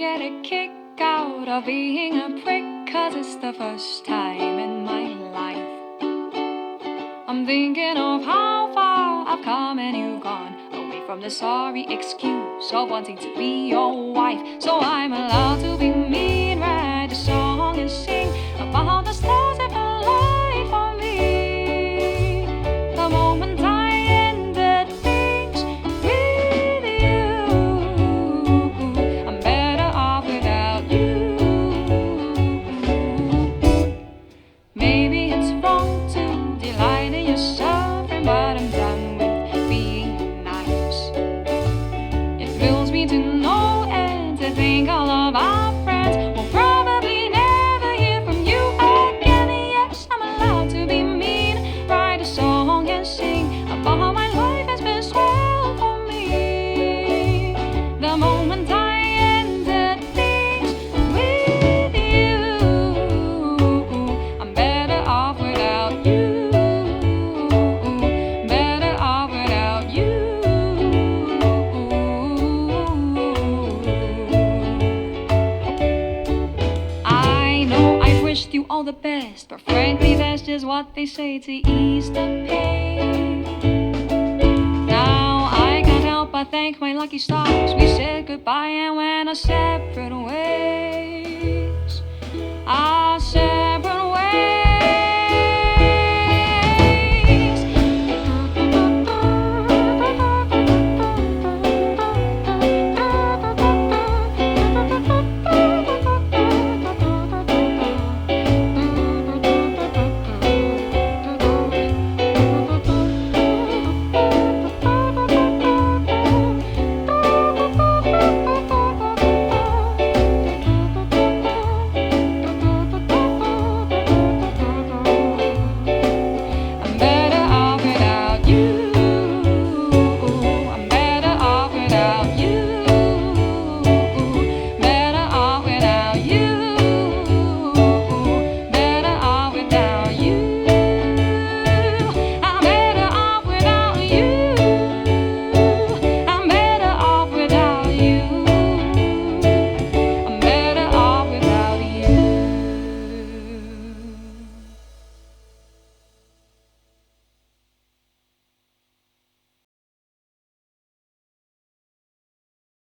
get a kick out of being a prick, 'cause it's the first time in my life I'm thinking of how far I've come and you've gone away from the sorry excuse of wanting to be your wife. So I'm allowed to be mean, write a song and sing about the stars that light for me. The moment I ended things with you, I'm better off without you. Maybe it's wrong to delight in your suffering, but I'm done with being nice. It thrills me to no end to think all of our friends will probably never hear from you again. Yes, I'm allowed to be mean, write a song and sing about how my life has been swell for me. The moment I ended things with you, I'm better off without you. Better off without you. I know I've wished you all the best, but frankly that's just what they say to ease the pain. Now I can't help but thank my lucky stars. We said goodbye and went our separate ways. Our separate